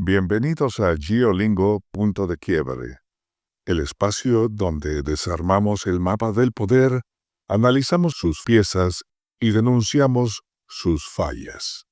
Bienvenidos a Geolingo Punto de Quiebre, el espacio donde desarmamos el mapa del poder, analizamos sus piezas y denunciamos sus fallas.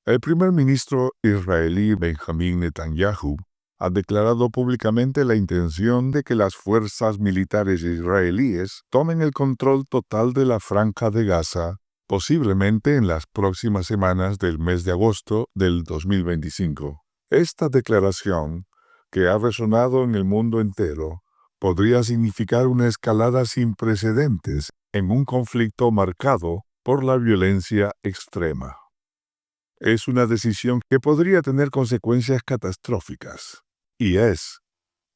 El primer ministro israelí Benjamín Netanyahu ha declarado públicamente la intención de que las fuerzas militares israelíes tomen el control total de la Franja de Gaza, posiblemente en las próximas semanas del mes de agosto del 2025. Esta declaración, que ha resonado en el mundo entero, podría significar una escalada sin precedentes en un conflicto marcado por la violencia extrema. Es una decisión que podría tener consecuencias catastróficas, y es,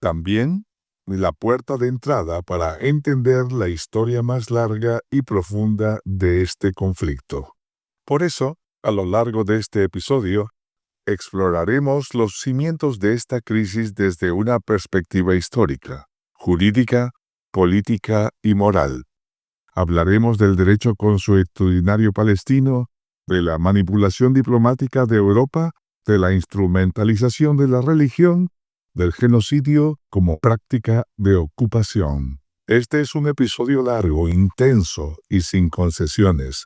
también, la puerta de entrada para entender la historia más larga y profunda de este conflicto. Por eso, a lo largo de este episodio, exploraremos los cimientos de esta crisis desde una perspectiva histórica, jurídica, política y moral. Hablaremos del derecho consuetudinario palestino, de la manipulación diplomática de Europa, de la instrumentalización de la religión, del genocidio como práctica de ocupación. Este es un episodio largo, intenso y sin concesiones.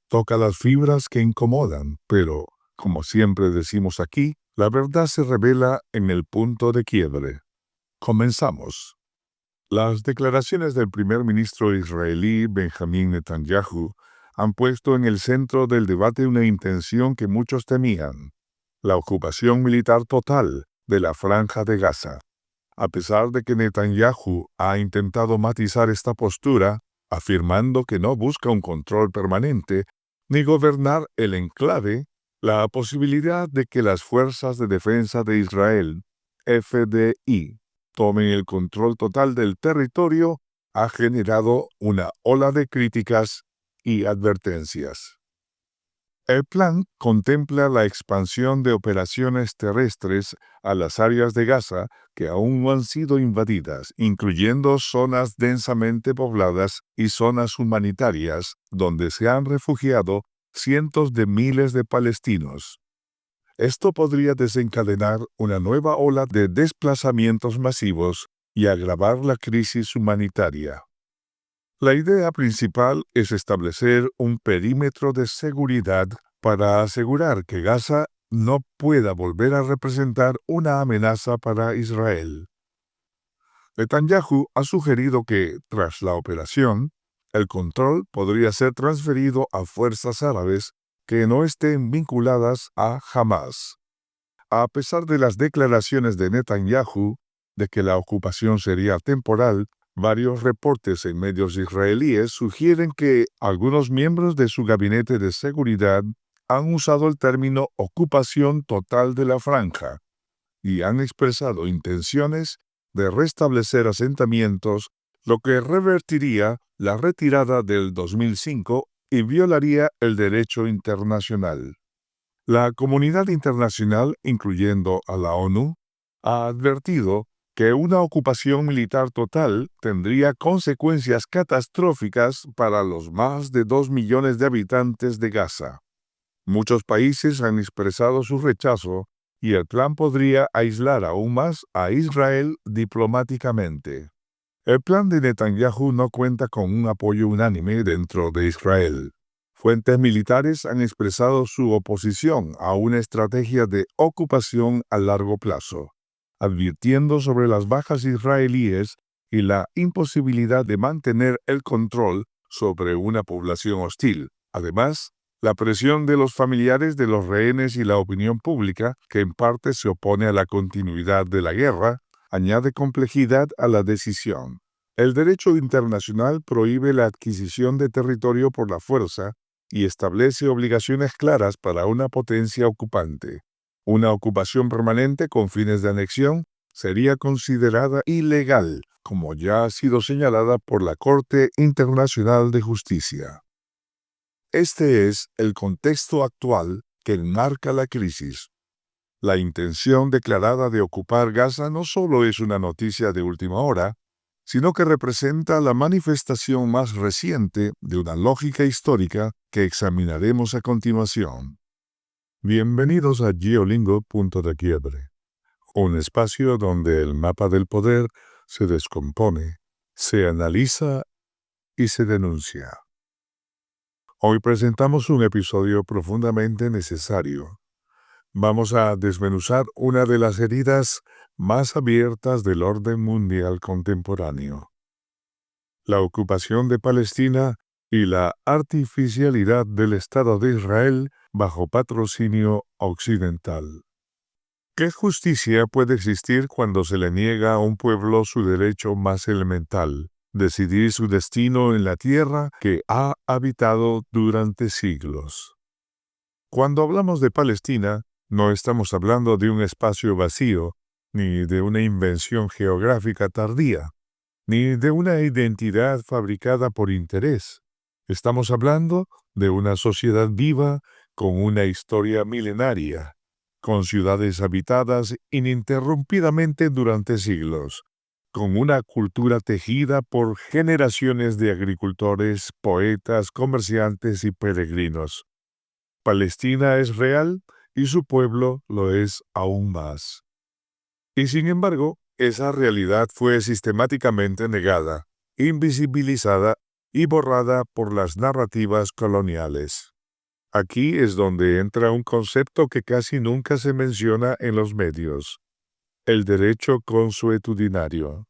Toca las fibras que incomodan, pero, como siempre decimos aquí, la verdad se revela en el punto de quiebre. Comenzamos. Las declaraciones del primer ministro israelí Benjamín Netanyahu han puesto en el centro del debate una intención que muchos temían: la ocupación militar total de la Franja de Gaza. A pesar de que Netanyahu ha intentado matizar esta postura, afirmando que no busca un control permanente ni gobernar el enclave, la posibilidad de que las Fuerzas de Defensa de Israel, FDI, tomen el control total del territorio ha generado una ola de críticas y advertencias. El plan contempla la expansión de operaciones terrestres a las áreas de Gaza que aún no han sido invadidas, incluyendo zonas densamente pobladas y zonas humanitarias donde se han refugiado cientos de miles de palestinos. Esto podría desencadenar una nueva ola de desplazamientos masivos y agravar la crisis humanitaria. La idea principal es establecer un perímetro de seguridad para asegurar que Gaza no pueda volver a representar una amenaza para Israel. Netanyahu ha sugerido que, tras la operación, el control podría ser transferido a fuerzas árabes que no estén vinculadas a Hamás. A pesar de las declaraciones de Netanyahu de que la ocupación sería temporal, varios reportes en medios israelíes sugieren que algunos miembros de su gabinete de seguridad han usado el término ocupación total de la franja y han expresado intenciones de restablecer asentamientos, lo que revertiría la retirada del 2005 y violaría el derecho internacional. La comunidad internacional, incluyendo a la ONU, ha advertido que una ocupación militar total tendría consecuencias catastróficas para los más de 2 millones de habitantes de Gaza. Muchos países han expresado su rechazo y el plan podría aislar aún más a Israel diplomáticamente. El plan de Netanyahu no cuenta con un apoyo unánime dentro de Israel. Fuentes militares han expresado su oposición a una estrategia de ocupación a largo plazo, advirtiendo sobre las bajas israelíes y la imposibilidad de mantener el control sobre una población hostil. Además, la presión de los familiares de los rehenes y la opinión pública, que en parte se opone a la continuidad de la guerra, añade complejidad a la decisión. El derecho internacional prohíbe la adquisición de territorio por la fuerza y establece obligaciones claras para una potencia ocupante. Una ocupación permanente con fines de anexión sería considerada ilegal, como ya ha sido señalada por la Corte Internacional de Justicia. Este es el contexto actual que enmarca la crisis. La intención declarada de ocupar Gaza no solo es una noticia de última hora, sino que representa la manifestación más reciente de una lógica histórica que examinaremos a continuación. Bienvenidos a Geolingo Punto de Quiebre, un espacio donde el mapa del poder se descompone, se analiza y se denuncia. Hoy presentamos un episodio profundamente necesario. Vamos a desmenuzar una de las heridas más abiertas del orden mundial contemporáneo: la ocupación de Palestina y la artificialidad del Estado de Israel bajo patrocinio occidental. ¿Qué justicia puede existir cuando se le niega a un pueblo su derecho más elemental, decidir su destino en la tierra que ha habitado durante siglos? Cuando hablamos de Palestina, no estamos hablando de un espacio vacío, ni de una invención geográfica tardía, ni de una identidad fabricada por interés. Estamos hablando de una sociedad viva con una historia milenaria, con ciudades habitadas ininterrumpidamente durante siglos, con una cultura tejida por generaciones de agricultores, poetas, comerciantes y peregrinos. Palestina es real y su pueblo lo es aún más. Y sin embargo, esa realidad fue sistemáticamente negada, invisibilizada y borrada por las narrativas coloniales. Aquí es donde entra un concepto que casi nunca se menciona en los medios: el derecho consuetudinario.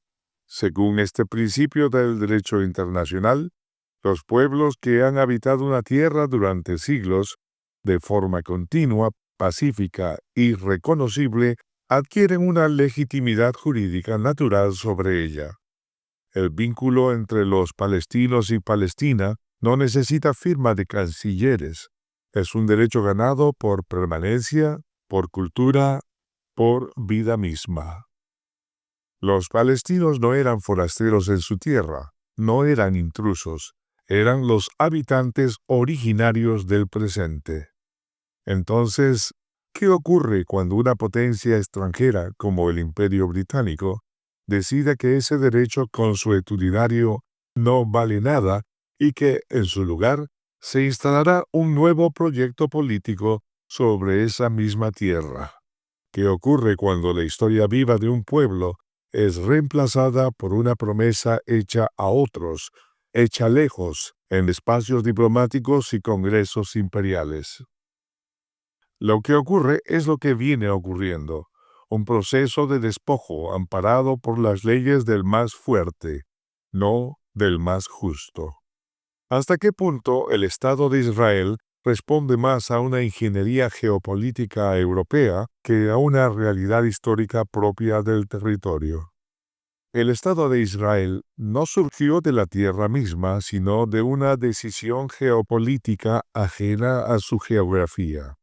Según este principio del derecho internacional, los pueblos que han habitado una tierra durante siglos, de forma continua, pacífica y reconocible, adquieren una legitimidad jurídica natural sobre ella. El vínculo entre los palestinos y Palestina no necesita firma de cancilleres. Es un derecho ganado por permanencia, por cultura, por vida misma. Los palestinos no eran forasteros en su tierra, no eran intrusos, eran los habitantes originarios del presente. Entonces, ¿qué ocurre cuando una potencia extranjera como el Imperio Británico decide que ese derecho consuetudinario no vale nada y que, en su lugar, se instalará un nuevo proyecto político sobre esa misma tierra? ¿Qué ocurre cuando la historia viva de un pueblo es reemplazada por una promesa hecha a otros, hecha lejos, en espacios diplomáticos y congresos imperiales? Lo que ocurre es lo que viene ocurriendo: un proceso de despojo amparado por las leyes del más fuerte, no del más justo. ¿Hasta qué punto el Estado de Israel responde más a una ingeniería geopolítica europea que a una realidad histórica propia del territorio? El Estado de Israel no surgió de la tierra misma, sino de una decisión geopolítica ajena a su geografía.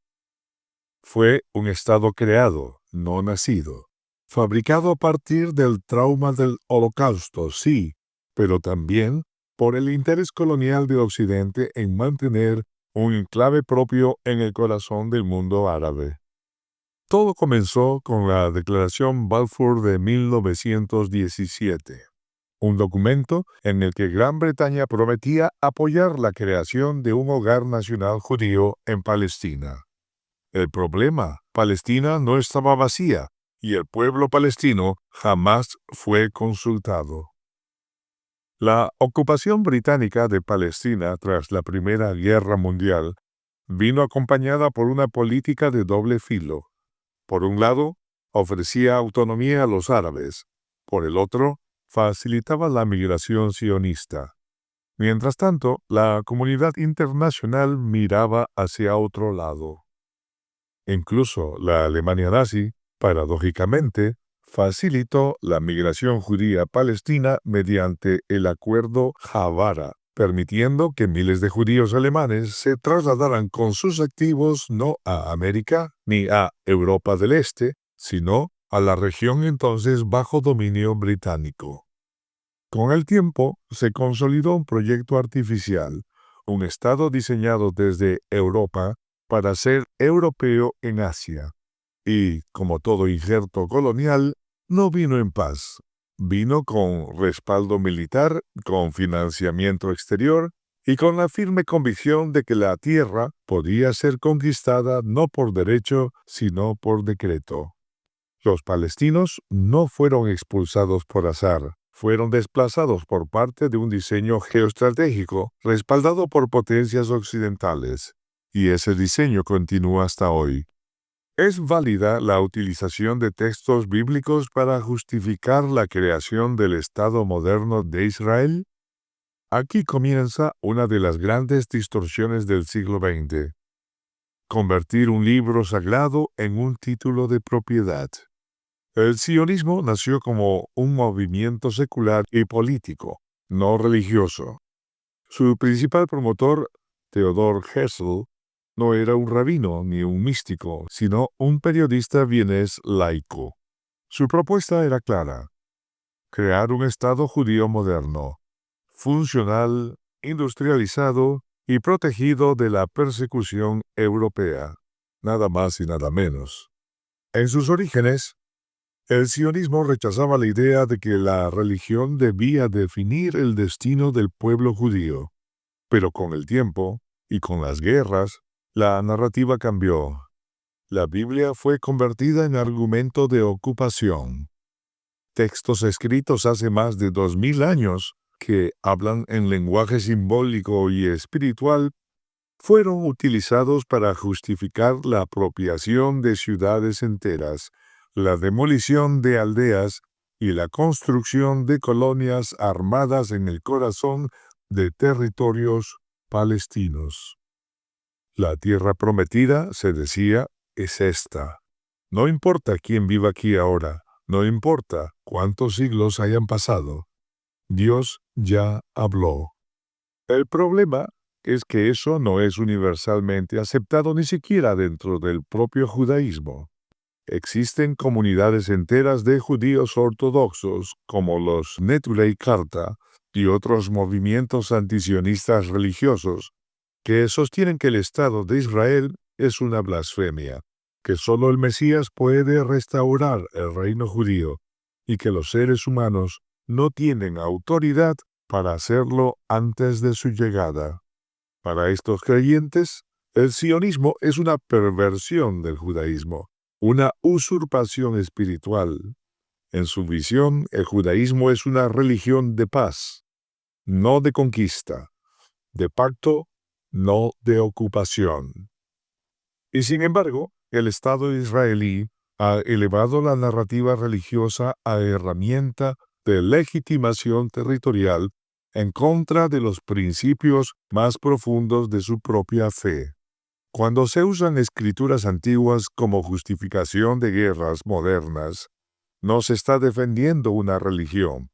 Fue un Estado creado, no nacido, fabricado a partir del trauma del Holocausto, sí, pero también por el interés colonial de Occidente en mantener un enclave propio en el corazón del mundo árabe. Todo comenzó con la Declaración Balfour de 1917, un documento en el que Gran Bretaña prometía apoyar la creación de un hogar nacional judío en Palestina. El problema: Palestina no estaba vacía y el pueblo palestino jamás fue consultado. La ocupación británica de Palestina tras la Primera Guerra Mundial vino acompañada por una política de doble filo. Por un lado, ofrecía autonomía a los árabes; por el otro, facilitaba la migración sionista. Mientras tanto, la comunidad internacional miraba hacia otro lado. Incluso la Alemania nazi, paradójicamente, facilitó la migración judía palestina mediante el Acuerdo Javara, permitiendo que miles de judíos alemanes se trasladaran con sus activos no a América ni a Europa del Este, sino a la región entonces bajo dominio británico. Con el tiempo se consolidó un proyecto artificial, un Estado diseñado desde Europa para ser europeo en Asia. Y, como todo injerto colonial, no vino en paz. Vino con respaldo militar, con financiamiento exterior y con la firme convicción de que la tierra podía ser conquistada no por derecho, sino por decreto. Los palestinos no fueron expulsados por azar, fueron desplazados por parte de un diseño geoestratégico respaldado por potencias occidentales, y ese diseño continúa hasta hoy. ¿Es válida la utilización de textos bíblicos para justificar la creación del Estado moderno de Israel? Aquí comienza una de las grandes distorsiones del siglo XX. Convertir un libro sagrado en un título de propiedad. El sionismo nació como un movimiento secular y político, no religioso. Su principal promotor, Theodor Herzl, no era un rabino ni un místico, sino un periodista vienés laico. Su propuesta era clara: crear un Estado judío moderno, funcional, industrializado y protegido de la persecución europea. Nada más y nada menos. En sus orígenes, el sionismo rechazaba la idea de que la religión debía definir el destino del pueblo judío. Pero con el tiempo, y con las guerras, la narrativa cambió. La Biblia fue convertida en argumento de ocupación. Textos escritos hace más de 2000 años, que hablan en lenguaje simbólico y espiritual, fueron utilizados para justificar la apropiación de ciudades enteras, la demolición de aldeas y la construcción de colonias armadas en el corazón de territorios palestinos. La tierra prometida, se decía, es esta. No importa quién viva aquí ahora, no importa cuántos siglos hayan pasado, Dios ya habló. El problema es que eso no es universalmente aceptado ni siquiera dentro del propio judaísmo. Existen comunidades enteras de judíos ortodoxos, como los Neturei Karta y otros movimientos antisionistas religiosos, que sostienen que el Estado de Israel es una blasfemia, que solo el Mesías puede restaurar el reino judío y que los seres humanos no tienen autoridad para hacerlo antes de su llegada. Para estos creyentes, el sionismo es una perversión del judaísmo, una usurpación espiritual. En su visión, el judaísmo es una religión de paz, no de conquista, de pacto, no de ocupación. Y sin embargo, el Estado israelí ha elevado la narrativa religiosa a herramienta de legitimación territorial en contra de los principios más profundos de su propia fe. Cuando se usan escrituras antiguas como justificación de guerras modernas, no se está defendiendo una religión.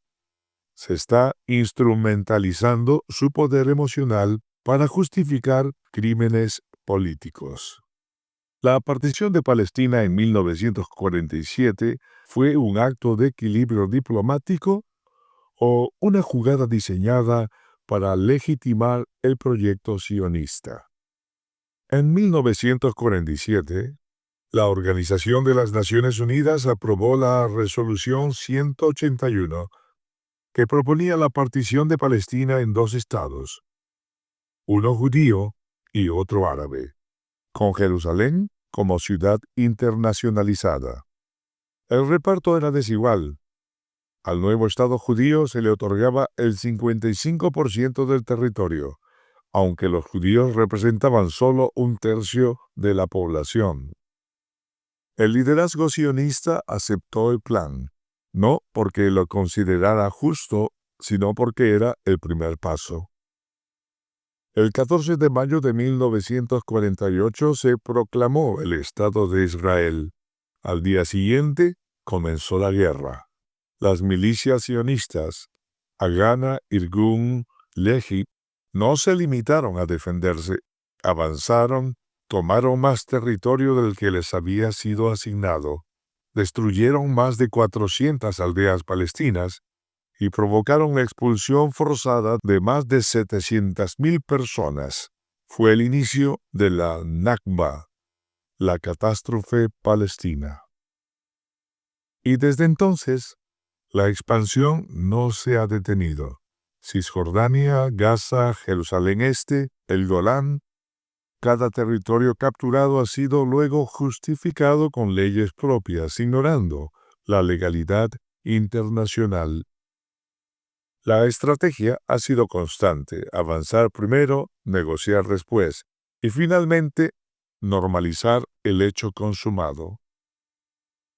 Se está instrumentalizando su poder emocional para justificar crímenes políticos. La partición de Palestina en 1947 fue un acto de equilibrio diplomático o una jugada diseñada para legitimar el proyecto sionista. En 1947, la Organización de las Naciones Unidas aprobó la Resolución 181, que proponía la partición de Palestina en dos estados, uno judío y otro árabe, con Jerusalén como ciudad internacionalizada. El reparto era desigual. Al nuevo Estado judío se le otorgaba el 55% del territorio, aunque los judíos representaban solo un tercio de la población. El liderazgo sionista aceptó el plan, no porque lo considerara justo, sino porque era el primer paso. El 14 de mayo de 1948 se proclamó el Estado de Israel. Al día siguiente comenzó la guerra. Las milicias sionistas, Hagana, Irgun, Lehi, no se limitaron a defenderse, avanzaron, tomaron más territorio del que les había sido asignado, destruyeron más de 400 aldeas palestinas y provocaron la expulsión forzada de más de 700,000 personas. Fue el inicio de la Nakba, la catástrofe palestina. Y desde entonces, la expansión no se ha detenido. Cisjordania, Gaza, Jerusalén Este, el Golán. Cada territorio capturado ha sido luego justificado con leyes propias, ignorando la legalidad internacional. La estrategia ha sido constante: avanzar primero, negociar después, y finalmente normalizar el hecho consumado.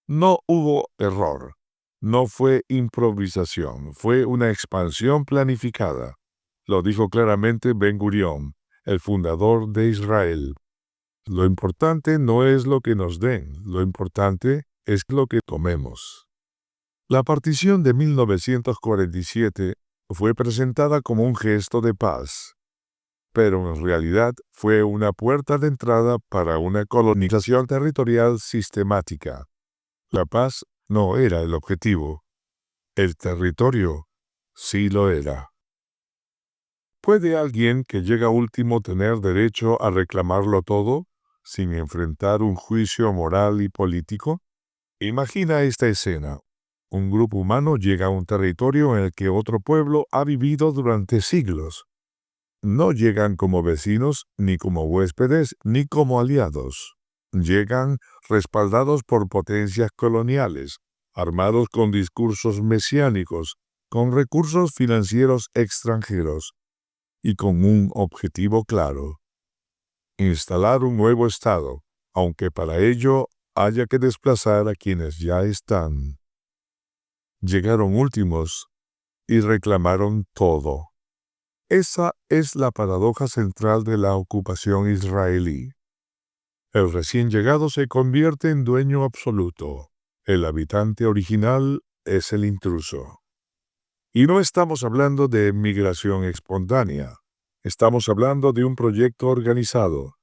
No hubo error, no fue improvisación, fue una expansión planificada. Lo dijo claramente Ben-Gurión, el fundador de Israel. Lo importante no es lo que nos den, lo importante es lo que tomemos. La partición de 1947 fue presentada como un gesto de paz, pero en realidad fue una puerta de entrada para una colonización territorial sistemática. La paz no era el objetivo, el territorio sí lo era. ¿Puede alguien que llega último tener derecho a reclamarlo todo sin enfrentar un juicio moral y político? Imagina esta escena. Un grupo humano llega a un territorio en el que otro pueblo ha vivido durante siglos. No llegan como vecinos, ni como huéspedes, ni como aliados. Llegan respaldados por potencias coloniales, armados con discursos mesiánicos, con recursos financieros extranjeros y con un objetivo claro: instalar un nuevo Estado, aunque para ello haya que desplazar a quienes ya están. Llegaron últimos y reclamaron todo. Esa es la paradoja central de la ocupación israelí. El recién llegado se convierte en dueño absoluto. El habitante original es el intruso. Y no estamos hablando de migración espontánea. Estamos hablando de un proyecto organizado,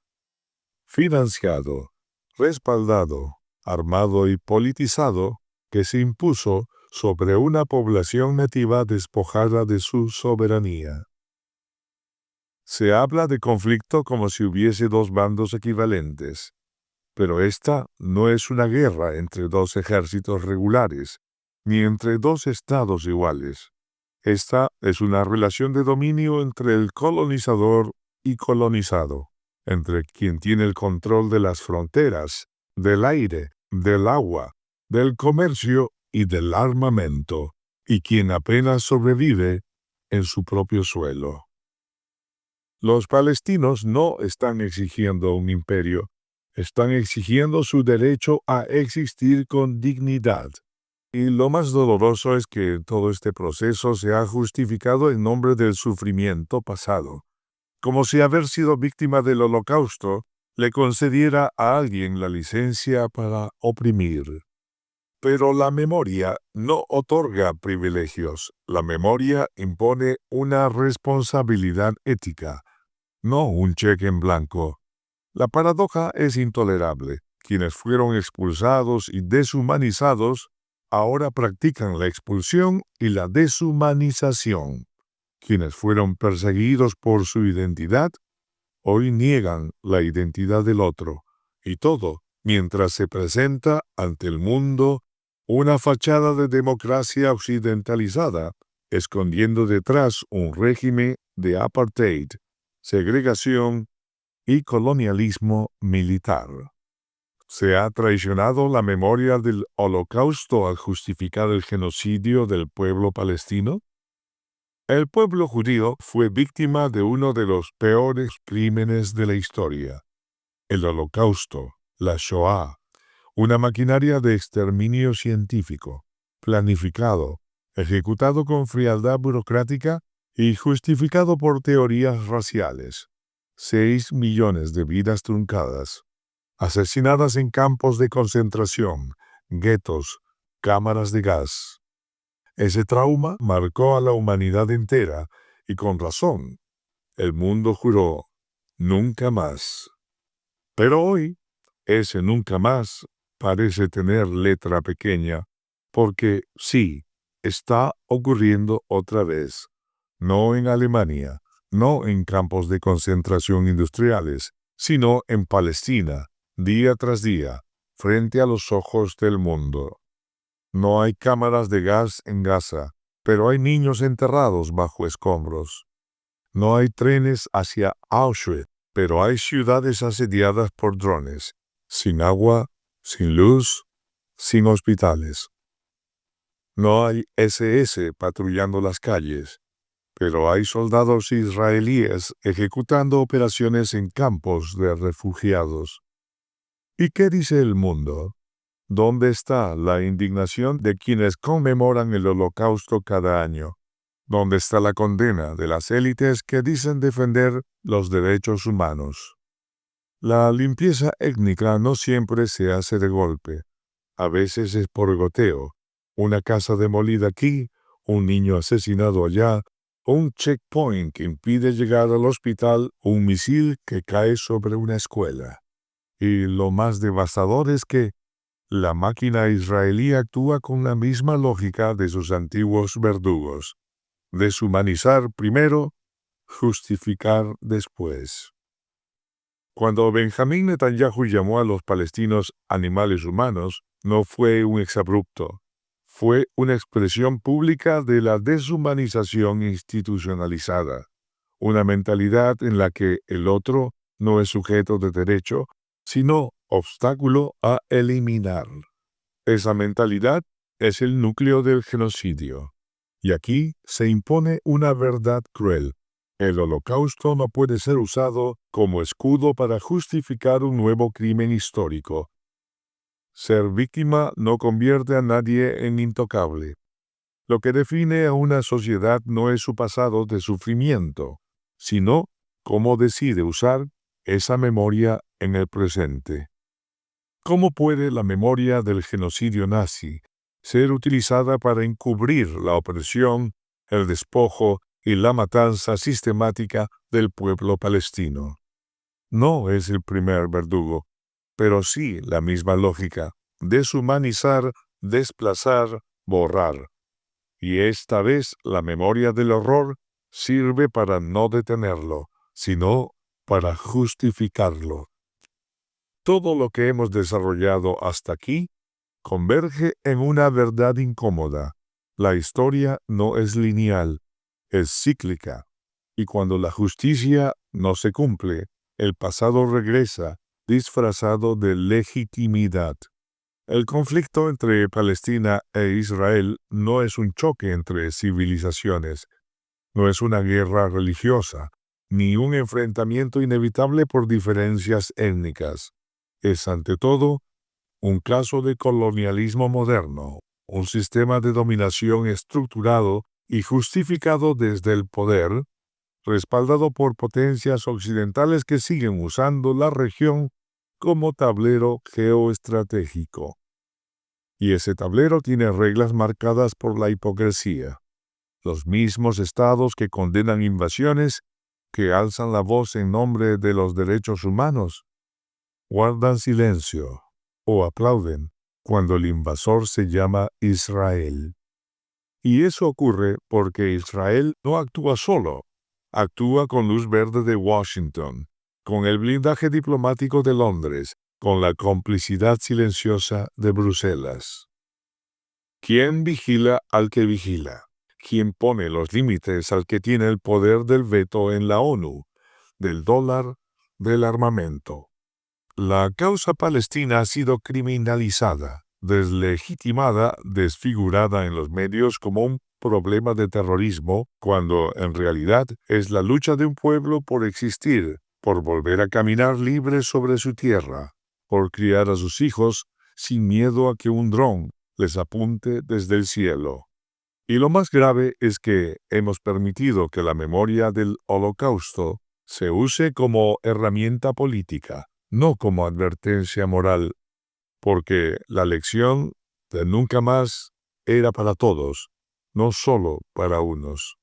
financiado, respaldado, armado y politizado, que se impuso sobre una población nativa despojada de su soberanía. Se habla de conflicto como si hubiese dos bandos equivalentes, pero esta no es una guerra entre dos ejércitos regulares, ni entre dos estados iguales. Esta es una relación de dominio entre el colonizador y colonizado, entre quien tiene el control de las fronteras, del aire, del agua, del comercio y del armamento, y quien apenas sobrevive en su propio suelo. Los palestinos no están exigiendo un imperio, están exigiendo su derecho a existir con dignidad. Y lo más doloroso es que todo este proceso se ha justificado en nombre del sufrimiento pasado, como si haber sido víctima del Holocausto le concediera a alguien la licencia para oprimir. Pero la memoria no otorga privilegios, la memoria impone una responsabilidad ética, no un cheque en blanco. La paradoja es intolerable. Quienes fueron expulsados y deshumanizados ahora practican la expulsión y la deshumanización. Quienes fueron perseguidos por su identidad hoy niegan la identidad del otro. Y todo mientras se presenta ante el mundo una fachada de democracia occidentalizada, escondiendo detrás un régimen de apartheid, segregación y colonialismo militar. ¿Se ha traicionado la memoria del Holocausto al justificar el genocidio del pueblo palestino? El pueblo judío fue víctima de uno de los peores crímenes de la historia: el Holocausto, la Shoah, una maquinaria de exterminio científico, planificado, ejecutado con frialdad burocrática y justificado por teorías raciales. 6 millones de vidas truncadas, asesinadas en campos de concentración, guetos, cámaras de gas. Ese trauma marcó a la humanidad entera y con razón. El mundo juró: nunca más. Pero hoy, ese nunca más parece tener letra pequeña, porque sí, está ocurriendo otra vez. No en Alemania, no en campos de concentración industriales, sino en Palestina, día tras día, frente a los ojos del mundo. No hay cámaras de gas en Gaza, pero hay niños enterrados bajo escombros. No hay trenes hacia Auschwitz, pero hay ciudades asediadas por drones, sin agua, sin luz, sin hospitales. No hay SS patrullando las calles, pero hay soldados israelíes ejecutando operaciones en campos de refugiados. ¿Y qué dice el mundo? ¿Dónde está la indignación de quienes conmemoran el Holocausto cada año? ¿Dónde está la condena de las élites que dicen defender los derechos humanos? La limpieza étnica no siempre se hace de golpe. A veces es por goteo. Una casa demolida aquí, un niño asesinado allá, un checkpoint que impide llegar al hospital, un misil que cae sobre una escuela. Y lo más devastador es que la máquina israelí actúa con la misma lógica de sus antiguos verdugos. Deshumanizar primero, justificar después. Cuando Benjamín Netanyahu llamó a los palestinos animales humanos, no fue un exabrupto, fue una expresión pública de la deshumanización institucionalizada, una mentalidad en la que el otro no es sujeto de derecho, sino obstáculo a eliminar. Esa mentalidad es el núcleo del genocidio. Y aquí se impone una verdad cruel. El Holocausto no puede ser usado como escudo para justificar un nuevo crimen histórico. Ser víctima no convierte a nadie en intocable. Lo que define a una sociedad no es su pasado de sufrimiento, sino cómo decide usar esa memoria en el presente. ¿Cómo puede la memoria del genocidio nazi ser utilizada para encubrir la opresión, el despojo y la matanza sistemática del pueblo palestino? No es el primer verdugo, pero sí la misma lógica: deshumanizar, desplazar, borrar. Y esta vez la memoria del horror sirve para no detenerlo, sino para justificarlo. Todo lo que hemos desarrollado hasta aquí converge en una verdad incómoda. La historia no es lineal, es cíclica. Y cuando la justicia no se cumple, el pasado regresa, disfrazado de legitimidad. El conflicto entre Palestina e Israel no es un choque entre civilizaciones, no es una guerra religiosa, ni un enfrentamiento inevitable por diferencias étnicas. Es, ante todo, un caso de colonialismo moderno, un sistema de dominación estructurado y justificado desde el poder, respaldado por potencias occidentales que siguen usando la región como tablero geoestratégico. Y ese tablero tiene reglas marcadas por la hipocresía. Los mismos estados que condenan invasiones, que alzan la voz en nombre de los derechos humanos, guardan silencio o aplauden cuando el invasor se llama Israel. Y eso ocurre porque Israel no actúa solo, actúa con luz verde de Washington, con el blindaje diplomático de Londres, con la complicidad silenciosa de Bruselas. ¿Quién vigila al que vigila? ¿Quién pone los límites al que tiene el poder del veto en la ONU, del dólar, del armamento? La causa palestina ha sido criminalizada, deslegitimada, desfigurada en los medios como un problema de terrorismo, cuando en realidad es la lucha de un pueblo por existir, por volver a caminar libre sobre su tierra, por criar a sus hijos sin miedo a que un dron les apunte desde el cielo. Y lo más grave es que hemos permitido que la memoria del Holocausto se use como herramienta política, no como advertencia moral, porque la lección de nunca más era para todos, no solo para unos.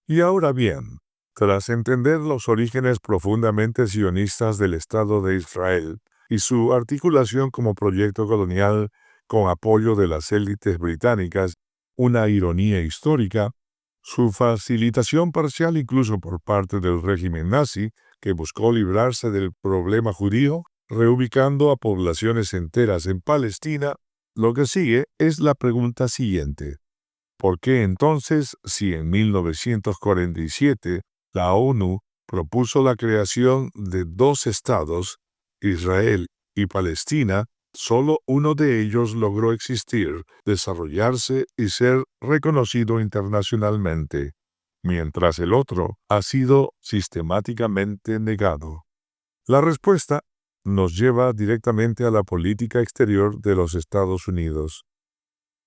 Y ahora bien, tras entender los orígenes profundamente sionistas del Estado de Israel y su articulación como proyecto colonial con apoyo de las élites británicas, una ironía histórica, su facilitación parcial incluso por parte del régimen nazi, que buscó librarse del problema judío, reubicando a poblaciones enteras en Palestina, lo que sigue es la pregunta siguiente: ¿Por qué entonces, si en 1947 la ONU propuso la creación de dos estados, Israel y Palestina, solo uno de ellos logró existir, desarrollarse y ser reconocido internacionalmente, mientras el otro ha sido sistemáticamente negado? La respuesta nos lleva directamente a la política exterior de los Estados Unidos,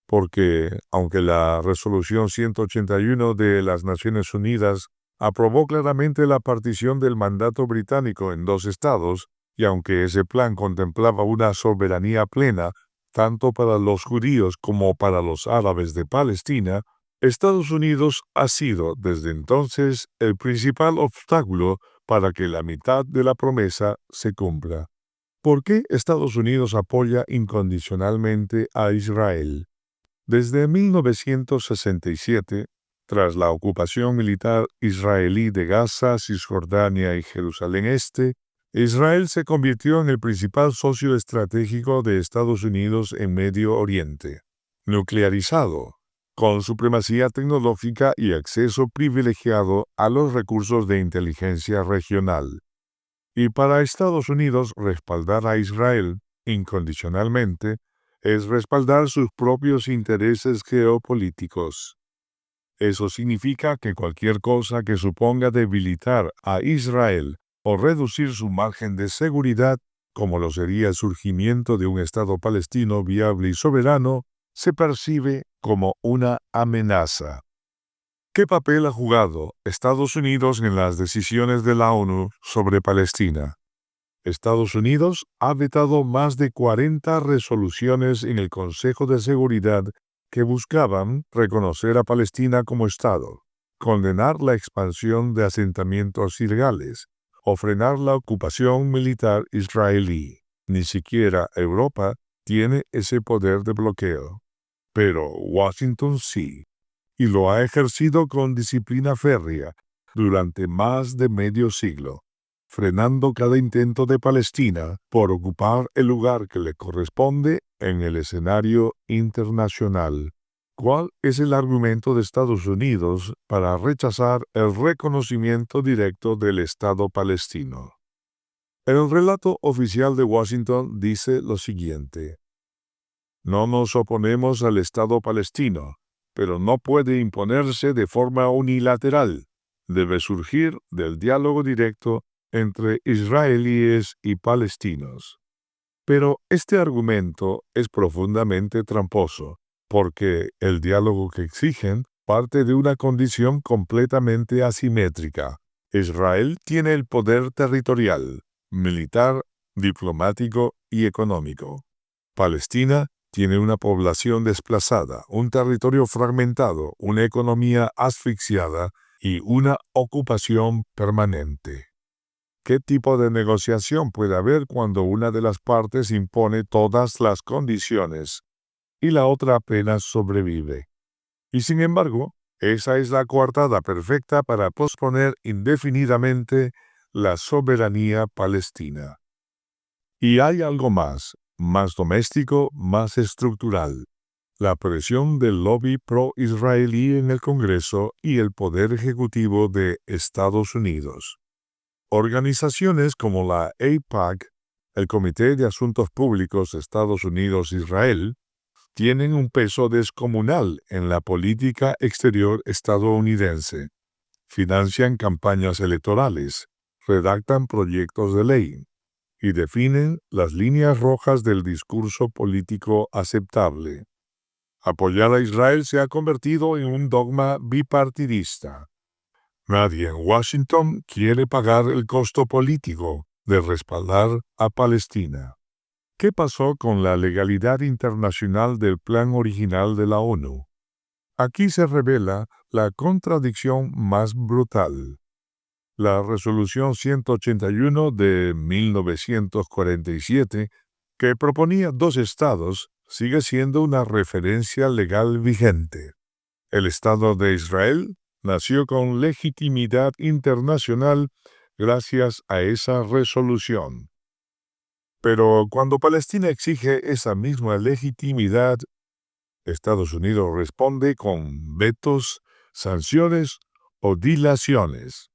porque aunque la Resolución 181 de las Naciones Unidas aprobó claramente la partición del mandato británico en dos estados, y aunque ese plan contemplaba una soberanía plena, tanto para los judíos como para los árabes de Palestina, Estados Unidos ha sido desde entonces el principal obstáculo para que la mitad de la promesa se cumpla. ¿Por qué Estados Unidos apoya incondicionalmente a Israel? Desde 1967, tras la ocupación militar israelí de Gaza, Cisjordania y Jerusalén Este, Israel se convirtió en el principal socio estratégico de Estados Unidos en Medio Oriente, nuclearizado, con supremacía tecnológica y acceso privilegiado a los recursos de inteligencia regional. Y para Estados Unidos, respaldar a Israel incondicionalmente es respaldar sus propios intereses geopolíticos. Eso significa que cualquier cosa que suponga debilitar a Israel o reducir su margen de seguridad, como lo sería el surgimiento de un Estado palestino viable y soberano, se percibe como una amenaza. ¿Qué papel ha jugado Estados Unidos en las decisiones de la ONU sobre Palestina? Estados Unidos ha vetado más de 40 resoluciones en el Consejo de Seguridad que buscaban reconocer a Palestina como Estado, condenar la expansión de asentamientos ilegales o frenar la ocupación militar israelí. Ni siquiera Europa tiene ese poder de bloqueo. Pero Washington sí, y lo ha ejercido con disciplina férrea durante más de medio siglo, frenando cada intento de Palestina por ocupar el lugar que le corresponde en el escenario internacional. ¿Cuál es el argumento de Estados Unidos para rechazar el reconocimiento directo del Estado palestino? El relato oficial de Washington dice lo siguiente: no nos oponemos al Estado palestino, pero no puede imponerse de forma unilateral. Debe surgir del diálogo directo entre israelíes y palestinos. Pero este argumento es profundamente tramposo, porque el diálogo que exigen parte de una condición completamente asimétrica. Israel tiene el poder territorial, militar, diplomático y económico. Palestina tiene una población desplazada, un territorio fragmentado, una economía asfixiada y una ocupación permanente. ¿Qué tipo de negociación puede haber cuando una de las partes impone todas las condiciones y la otra apenas sobrevive? Y sin embargo, esa es la coartada perfecta para posponer indefinidamente la soberanía palestina. Y hay algo más doméstico, más estructural: la presión del lobby pro-israelí en el Congreso y el Poder Ejecutivo de Estados Unidos. Organizaciones como la AIPAC, el Comité de Asuntos Públicos Estados Unidos-Israel, tienen un peso descomunal en la política exterior estadounidense. Financian campañas electorales, redactan proyectos de ley y definen las líneas rojas del discurso político aceptable. Apoyar a Israel se ha convertido en un dogma bipartidista. Nadie en Washington quiere pagar el costo político de respaldar a Palestina. ¿Qué pasó con la legalidad internacional del plan original de la ONU? Aquí se revela la contradicción más brutal. La Resolución 181 de 1947, que proponía dos estados, sigue siendo una referencia legal vigente. El Estado de Israel nació con legitimidad internacional gracias a esa resolución. Pero cuando Palestina exige esa misma legitimidad, Estados Unidos responde con vetos, sanciones o dilaciones.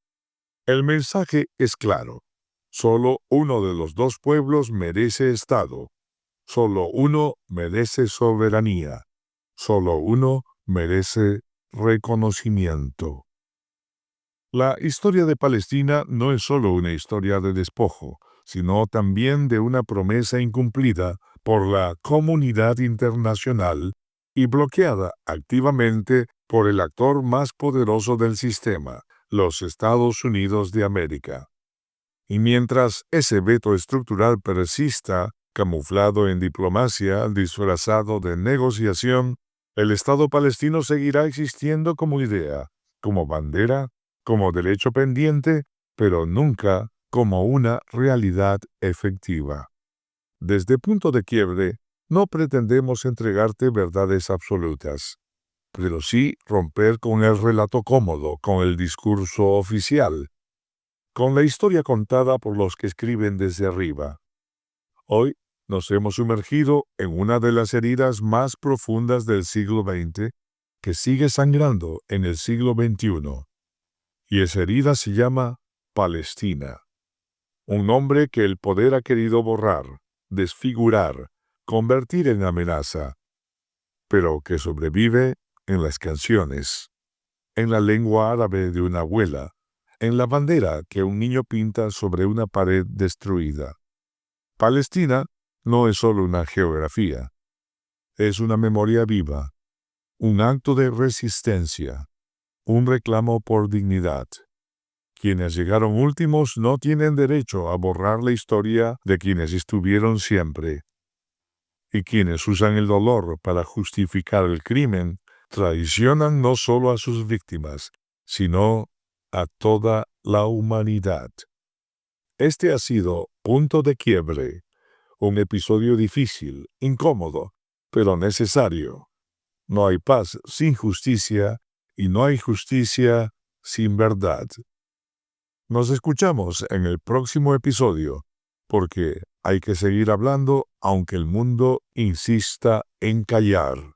El mensaje es claro. Solo uno de los dos pueblos merece Estado. Solo uno merece soberanía. Solo uno merece reconocimiento. La historia de Palestina no es solo una historia de despojo, sino también de una promesa incumplida por la comunidad internacional y bloqueada activamente por el actor más poderoso del sistema, los Estados Unidos de América. Y mientras ese veto estructural persista, camuflado en diplomacia, disfrazado de negociación, el Estado palestino seguirá existiendo como idea, como bandera, como derecho pendiente, pero nunca como una realidad efectiva. Desde Punto de Quiebre, no pretendemos entregarte verdades absolutas, pero sí romper con el relato cómodo, con el discurso oficial, con la historia contada por los que escriben desde arriba. Hoy nos hemos sumergido en una de las heridas más profundas del siglo XX que sigue sangrando en el siglo XXI. Y esa herida se llama Palestina. Un nombre que el poder ha querido borrar, desfigurar, convertir en amenaza, pero que sobrevive en las canciones, en la lengua árabe de una abuela, en la bandera que un niño pinta sobre una pared destruida. Palestina no es solo una geografía, es una memoria viva, un acto de resistencia, un reclamo por dignidad. Quienes llegaron últimos no tienen derecho a borrar la historia de quienes estuvieron siempre. Y quienes usan el dolor para justificar el crimen traicionan no solo a sus víctimas, sino a toda la humanidad. Este ha sido Punto de Quiebre, un episodio difícil, incómodo, pero necesario. No hay paz sin justicia y no hay justicia sin verdad. Nos escuchamos en el próximo episodio, porque hay que seguir hablando aunque el mundo insista en callar.